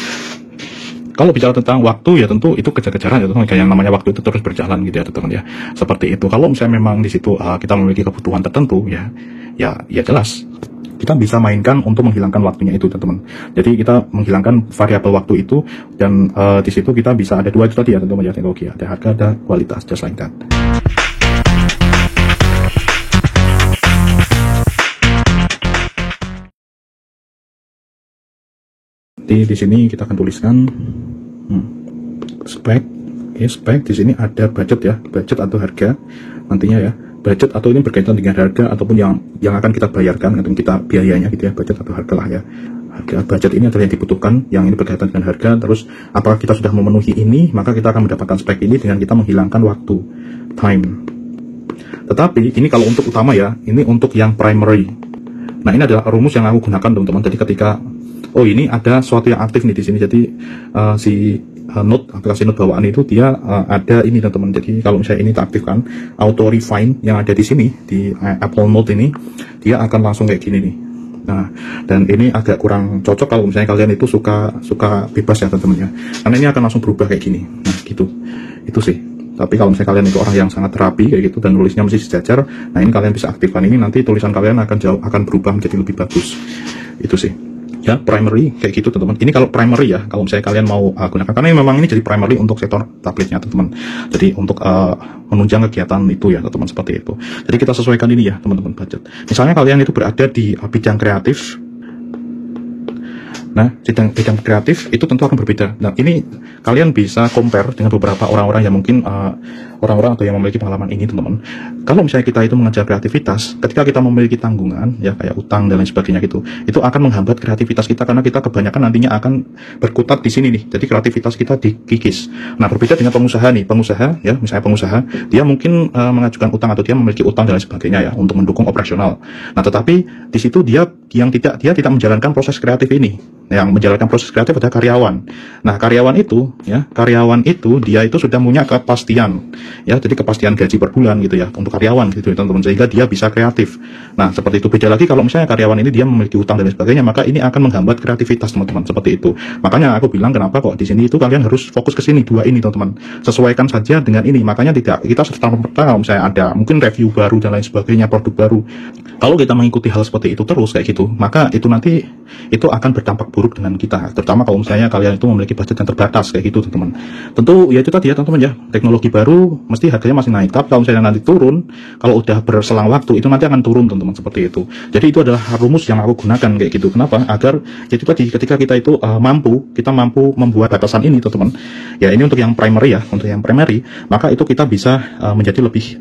kalau bicara tentang waktu ya tentu itu kejar-kejaran ya teman-teman, kayak yang namanya waktu itu terus berjalan gitu ya teman-teman ya, seperti itu. Kalau misalnya memang di situ kita memiliki kebutuhan tertentu ya jelas kita bisa mainkan untuk menghilangkan waktunya itu teman-teman. Jadi kita menghilangkan variabel waktu itu, dan di situ kita bisa ada 2 itu tadi ya teman-teman ya, teknologi, ada harga, ada kualitas, just like that. Jadi di sini kita akan tuliskan spek. Spek di sini ada budget ya, budget atau harga nantinya ya. Budget atau ini berkaitan dengan harga ataupun yang akan kita bayarkan atau kita biayanya gitu ya, budget atau harga lah ya. Harga budget ini adalah yang dibutuhkan, yang ini berkaitan dengan harga. Terus apakah kita sudah memenuhi ini, maka kita akan mendapatkan spek ini dengan kita menghilangkan waktu, time. Tetapi ini kalau untuk utama ya, ini untuk yang primary. Nah, ini adalah rumus yang aku gunakan teman-teman. Jadi ketika ini ada sesuatu yang aktif nih di sini. Jadi aplikasi note bawaan itu dia ada ini teman-teman. Jadi kalau misalnya ini kita aktifkan auto refine yang ada di sini di Apple Note ini, dia akan langsung kayak gini nih. Nah, dan ini agak kurang cocok kalau misalnya kalian itu suka bebas ya teman-teman ya. Karena ini akan langsung berubah kayak gini. Nah, gitu. Itu sih. Tapi kalau misalnya kalian itu orang yang sangat rapi kayak gitu dan nulisnya mesti sejajar, nah ini kalian bisa aktifkan ini, nanti tulisan kalian akan berubah menjadi lebih bagus. Itu sih. Ya, primary kayak gitu teman-teman. Ini kalau primary ya, kalau misalnya kalian mau gunakan, karena memang ini jadi primary untuk sektor tabletnya teman-teman. Jadi untuk menunjang kegiatan itu ya teman-teman, seperti itu. Jadi kita sesuaikan ini ya teman-teman, budget. Misalnya kalian itu berada di bidang kreatif. Nah, bidang kreatif itu tentu akan berbeda. Nah, ini kalian bisa compare dengan beberapa orang-orang yang mungkin orang-orang atau yang memiliki pengalaman ini, teman-teman. Kalau misalnya kita itu mengajar kreativitas, ketika kita memiliki tanggungan, ya kayak utang dan lain sebagainya gitu, itu akan menghambat kreativitas kita karena kita kebanyakan nantinya akan berkutat di sini nih. Jadi kreativitas kita dikikis. Nah, berbeda dengan pengusaha nih, pengusaha ya, misalnya pengusaha, dia mungkin mengajukan utang atau dia memiliki utang dan lain sebagainya ya untuk mendukung operasional. Nah, tetapi di situ dia tidak menjalankan proses kreatif ini. Yang menjalankan proses kreatif adalah karyawan. Nah, karyawan itu dia itu sudah punya kepastian ya, jadi kepastian gaji per bulan gitu ya untuk karyawan gitu teman-teman, sehingga dia bisa kreatif. Nah, seperti itu. Beda lagi kalau misalnya karyawan ini dia memiliki utang dan sebagainya, maka ini akan menghambat kreativitas teman-teman, seperti itu. Makanya aku bilang kenapa kok di sini itu kalian harus fokus ke sini, dua ini teman-teman. Sesuaikan saja dengan ini. Makanya tidak kita serta-merta kalau misalnya ada mungkin review baru dan lain sebagainya, produk baru. Kalau kita mengikuti hal seperti itu terus kayak gitu, maka itu nanti itu akan berdampak buruk dengan kita, terutama kalau misalnya kalian itu memiliki budget yang terbatas kayak gitu teman-teman. Tentu ya itu tadi ya teman-teman ya, teknologi baru mesti harganya masih naik, tapi kalau misalnya nanti turun, kalau udah berselang waktu itu nanti akan turun teman-teman, seperti itu. Jadi itu adalah rumus yang aku gunakan kayak gitu. Kenapa? Agar jadi tadi ketika kita itu mampu membuat batasan ini teman-teman. Ya ini untuk yang primary ya, untuk yang primary, maka itu kita bisa menjadi lebih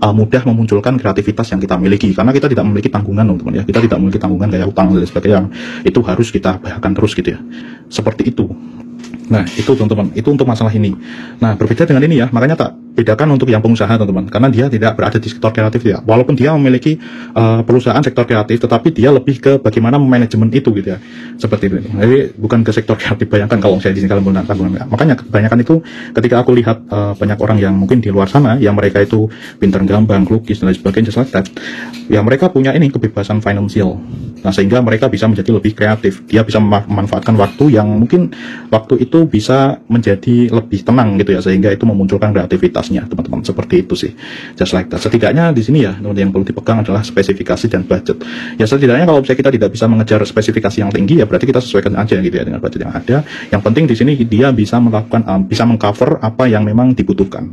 mudah memunculkan kreativitas yang kita miliki, karena kita tidak memiliki tanggungan teman-teman ya, kita tidak memiliki tanggungan kayak utang dan sebagainya yang itu harus kita bayarkan terus gitu ya, seperti itu. Nah, itu teman-teman, itu untuk masalah ini. Nah, berbeda dengan ini ya, makanya tak bedakan untuk yang pengusaha teman-teman, karena dia tidak berada di sektor kreatif ya, walaupun dia memiliki perusahaan sektor kreatif, tetapi dia lebih ke bagaimana manajemen itu gitu ya, seperti itu. Jadi bukan ke sektor kreatif. Bayangkan kalau saya di sini kalian menggunakan tanggungan. Makanya kebanyakan itu ketika aku lihat banyak orang yang mungkin di luar sana, yang mereka itu pintar gambar, lukis dan lain sebagainya, ya mereka punya ini kebebasan finansial. Nah, sehingga mereka bisa menjadi lebih kreatif. Dia bisa memanfaatkan waktu yang mungkin waktu itu bisa menjadi lebih tenang gitu ya, sehingga itu memunculkan kreativitasnya teman-teman, seperti itu sih. Just like that. Setidaknya di sini ya teman-teman, yang perlu dipegang adalah spesifikasi dan budget. Ya setidaknya kalau misalnya kita tidak bisa mengejar spesifikasi yang tinggi, ya berarti kita sesuaikan aja gitu ya dengan budget yang ada. Yang penting di sini dia bisa melakukan bisa mengcover apa yang memang dibutuhkan,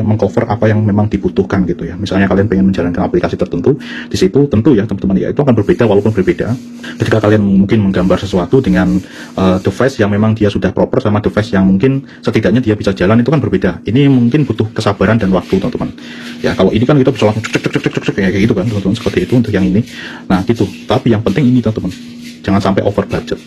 mengcover apa yang memang dibutuhkan gitu ya. Misalnya kalian pengen menjalankan aplikasi tertentu, di situ tentu ya teman-teman ya, itu akan berbeda, walaupun berbeda ketika kalian mungkin menggambar sesuatu dengan device yang memang dia sudah proper sama device yang mungkin setidaknya dia bisa jalan, itu kan berbeda. Ini mungkin butuh kesabaran dan waktu teman-teman ya. Kalau ini kan kita bisa langsung cek kayak gitu kan teman-teman, seperti itu untuk yang ini. Nah gitu, tapi yang penting ini teman-teman, jangan sampai over budget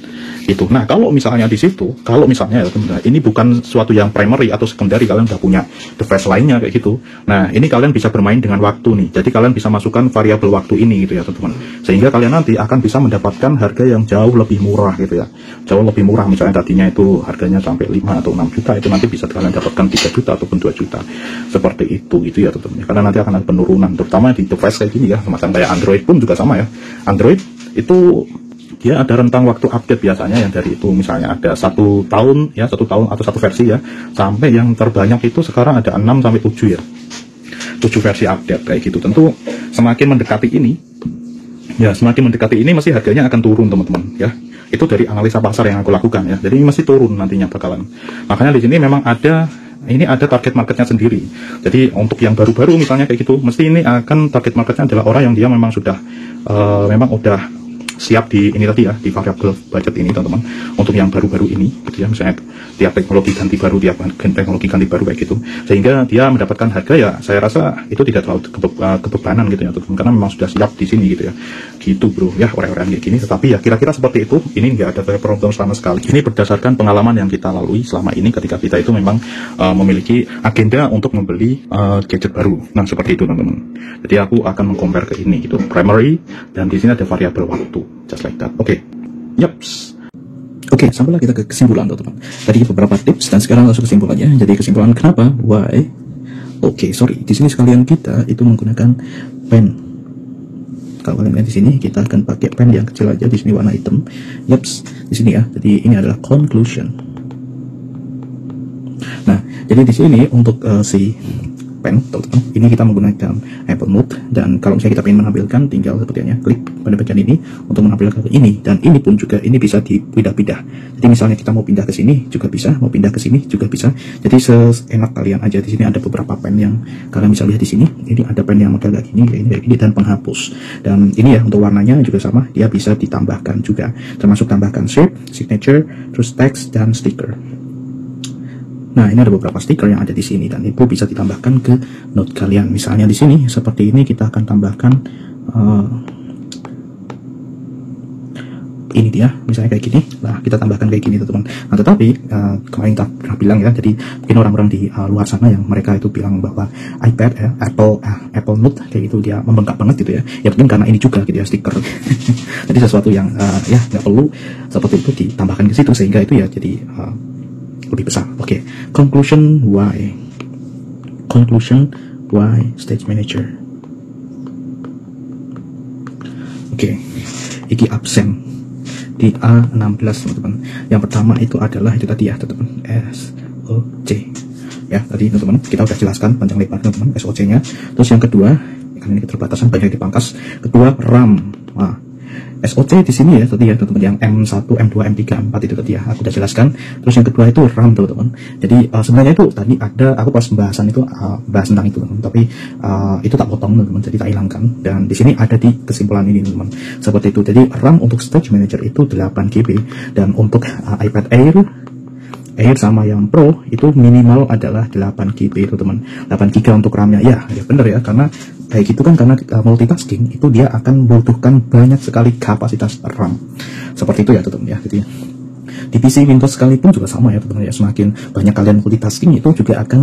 itu. Nah, kalau misalnya di situ, kalau misalnya ya teman-teman, ini bukan suatu yang primary atau secondary, kalian udah punya device lainnya kayak gitu. Nah, ini kalian bisa bermain dengan waktu nih. Jadi kalian bisa masukkan variabel waktu ini gitu ya teman-teman. Sehingga kalian nanti akan bisa mendapatkan harga yang jauh lebih murah gitu ya. Jauh lebih murah, misalnya tadinya itu harganya sampai 5 atau 6 juta, itu nanti bisa kalian dapatkan 3 juta ataupun 2 juta. Seperti itu gitu ya teman-teman. Karena nanti akan ada penurunan, terutama di device kayak gini ya, semacam kayak Android pun juga sama ya. Android itu dia ada rentang waktu update biasanya yang dari itu misalnya ada 1 tahun ya, 1 tahun atau 1 versi ya, sampai yang terbanyak itu sekarang ada 6 sampai 7 ya, 7 versi update kayak gitu. Tentu semakin mendekati ini ya, mesti harganya akan turun teman-teman ya. Itu dari analisa pasar yang aku lakukan ya, jadi mesti turun nantinya bakalan. Makanya di sini memang ada target marketnya sendiri. Jadi untuk yang baru-baru misalnya kayak gitu, mesti ini akan target marketnya adalah orang yang dia memang sudah memang udah siap di ini tadi ya, di variable budget ini teman-teman, untuk yang baru-baru ini gitu ya, misalnya tiap teknologi ganti baru, tiap teknologi ganti baru kayak gitu, sehingga dia mendapatkan harga ya saya rasa itu tidak terlalu kebebanan gitu ya teman-teman, karena memang sudah siap di sini gitu ya, gitu bro ya, orang-orang kayak gini. Tetapi ya kira-kira seperti itu, ini nggak ada problem sama sekali. Ini berdasarkan pengalaman yang kita lalui selama ini ketika kita itu memang memiliki agenda untuk membeli gadget baru. Nah seperti itu teman-teman. Jadi aku akan mengcompare ke ini gitu, primary, dan di sini ada variabel waktu, just like that. Oke. Yaps. Oke, sampailah kita ke kesimpulan teman-teman. Tadi beberapa tips dan sekarang langsung kesimpulannya. Jadi kesimpulan kenapa? Why? Oke, sorry. Di sini sekalian kita itu menggunakan pen. Kalau kalian lihat di sini kita akan pakai pen yang kecil aja, di sini warna hitam. Yaps, di sini ya. Jadi ini adalah conclusion. Nah, jadi di sini untuk si pen, teman-teman, ini kita menggunakan Apple Note, dan kalau misalnya kita ingin menampilkan, tinggal sepertinya klik pada bagian ini untuk menampilkan ke ini, dan ini pun juga ini bisa dipindah-pindah. Jadi misalnya kita mau pindah ke sini juga bisa, mau pindah ke sini juga bisa. Jadi seenak kalian aja. Di sini ada beberapa pen yang kalian bisa lihat di sini. Ini ada pen yang model kayak gini, kayak gini, dan penghapus. Dan ini ya untuk warnanya juga sama, dia bisa ditambahkan juga, termasuk tambahkan shape, signature, terus text dan stiker. Nah, ini ada beberapa stiker yang ada di sini, dan itu bisa ditambahkan ke note kalian. Misalnya di sini seperti ini kita akan tambahkan ini dia, misalnya kayak gini. Nah, kita tambahkan kayak gini teman-teman. Nah, tetapi kemarin kita pernah bilang ya, jadi mungkin orang-orang di luar sana yang mereka itu bilang bahwa iPad Apple Note kayak gitu dia membengkak banget gitu ya. Ya mungkin karena ini juga gitu ya, stiker. Jadi sesuatu yang ya nggak perlu seperti itu ditambahkan ke situ, sehingga itu ya jadi lebih besar. Oke. Conclusion why Stage Manager. Oke. Iki absen di A16 teman-teman. Yang pertama itu adalah itu tadi ya teman-teman, SOC ya, tadi teman-teman kita udah jelaskan panjang lebar teman-teman SOC nya. Terus yang kedua, karena ini keterbatasan banyak yang dipangkas. Kedua, RAM. Nah, SOC di sini ya tadi ya teman-teman, yang M1, M2, M3, M4 itu tadi ya aku udah jelaskan. Terus yang kedua itu RAM teman-teman. Jadi sebenarnya itu tadi ada, aku pas pembahasan itu bahas tentang itu teman-teman, tapi itu tak potong teman-teman, jadi tak hilangkan. Dan di sini ada di kesimpulan ini teman-teman, seperti itu. Jadi RAM untuk Stage Manager itu 8 GB, dan untuk iPad Air sama yang Pro itu minimal adalah 8 GB itu teman. 8 GB untuk RAM-nya. Ya bener ya, karena kayak gitu kan, karena multitasking itu dia akan membutuhkan banyak sekali kapasitas RAM. Seperti itu ya teman ya. Jadi di PC Windows sekalipun juga sama ya teman ya, semakin banyak kalian multitasking itu juga akan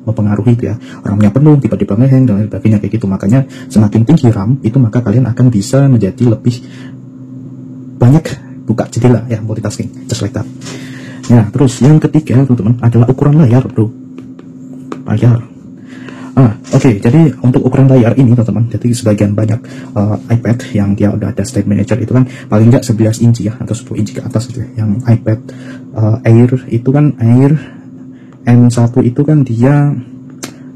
mempengaruhi itu ya, RAM-nya penuh, tiba-tiba ngeheng dan sebagainya kayak gitu. Makanya semakin tinggi RAM itu, maka kalian akan bisa menjadi lebih banyak buka jendela ya, multitasking, just like that. Ya, terus yang ketiga teman-teman adalah ukuran layar bro. Layar. Oke, jadi untuk ukuran layar ini teman-teman, jadi sebagian banyak iPad yang dia udah ada Stage Manager itu kan paling nggak 11 inci ya, atau 10 inci ke atas gitu ya. Yang iPad Air itu kan, Air M1 itu kan dia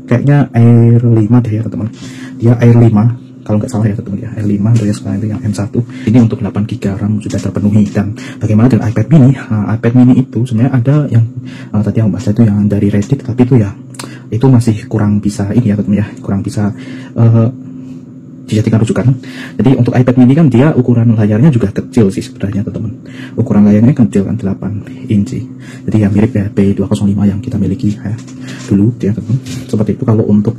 kayaknya Air 5 deh ya teman-teman. Dia Air 5 kalau nggak salah ya teman-teman ya, Air 5, terus sekarang itu yang M1 ini untuk 8 GB RAM sudah terpenuhi. Dan bagaimana dengan iPad mini? iPad mini itu sebenarnya ada yang tadi yang bahasa itu yang dari Reddit, tapi itu ya itu masih kurang bisa ini ya teman-teman ya, kurang bisa dijadikan rujukan. Jadi untuk iPad mini kan dia ukuran layarnya juga kecil sih sebenarnya teman-teman. Ukuran layarnya kecil kan, 8 inci. Jadi ya mirip ya P205 yang kita miliki ya dulu ya teman-teman. Seperti itu. Kalau untuk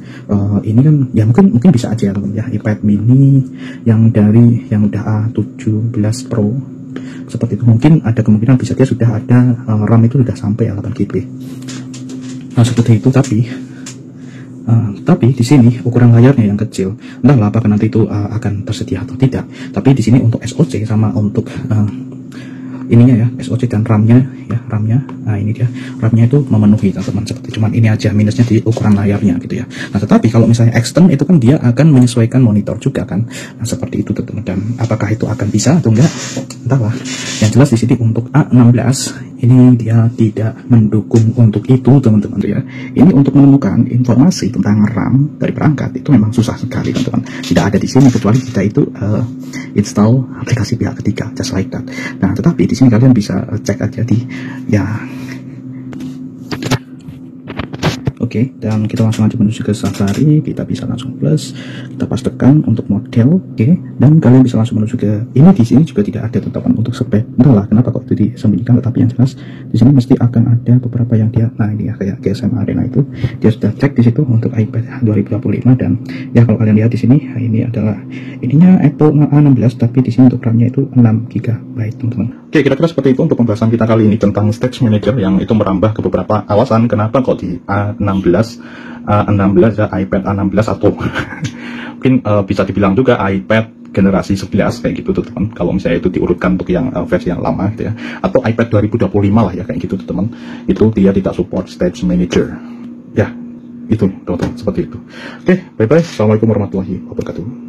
ini kan ya mungkin bisa aja teman-teman ya, iPad mini yang dari yang udah A17 Pro seperti itu, mungkin ada kemungkinan bisa dia sudah ada RAM itu sudah sampai ya 8 GB. Nah seperti itu. Tapi di sini ukuran layarnya yang kecil, entahlah apakah nanti itu akan tersedia atau tidak. Tapi di sini untuk SOC sama untuk ininya ya, SOC dan RAM-nya ya, nah ini dia RAM-nya itu memenuhi teman-teman, seperti cuman ini aja minusnya di ukuran layarnya gitu ya. Nah tetapi kalau misalnya extend itu kan dia akan menyesuaikan monitor juga kan. Nah seperti itu teman-teman, dan apakah itu akan bisa atau enggak, entahlah. Yang jelas di sini untuk A16 ini dia tidak mendukung untuk itu teman-teman ya. Ini untuk menemukan informasi tentang RAM dari perangkat itu memang susah sekali teman-teman. Tidak ada di sini kecuali kita itu install aplikasi pihak ketiga, just like that. Nah tetapi di sini kalian bisa cek aja di ya. Oke, Oke, dan kita langsung aja menuju ke Safari. Kita bisa langsung plus, kita pas tekan untuk model. Oke, dan kalian bisa langsung menuju ke ini. Di sini juga tidak ada tetapan untuk spek. Entahlah kenapa kok itu disembunyikan, tetapi yang jelas di sini mesti akan ada beberapa yang dia, nah ini ya kayak GSM Arena itu dia sudah cek di situ untuk iPad 2025. Dan ya kalau kalian lihat di sini, ini adalah ininya Apple A16, tapi di sini untuk RAM-nya itu 6 GB, teman-teman. Oke, kira-kira seperti itu untuk pembahasan kita kali ini tentang Stage Manager yang itu merambah ke beberapa alasan kenapa kok di A16 ya, iPad A16 atau mungkin bisa dibilang juga iPad generasi 11 kayak gitu teman, kalau misalnya itu diurutkan untuk yang versi yang lama gitu ya, atau iPad 2025 lah ya kayak gitu teman, itu dia tidak support Stage Manager ya, itu teman-teman, seperti itu. Oke, bye bye, assalamualaikum warahmatullahi wabarakatuh.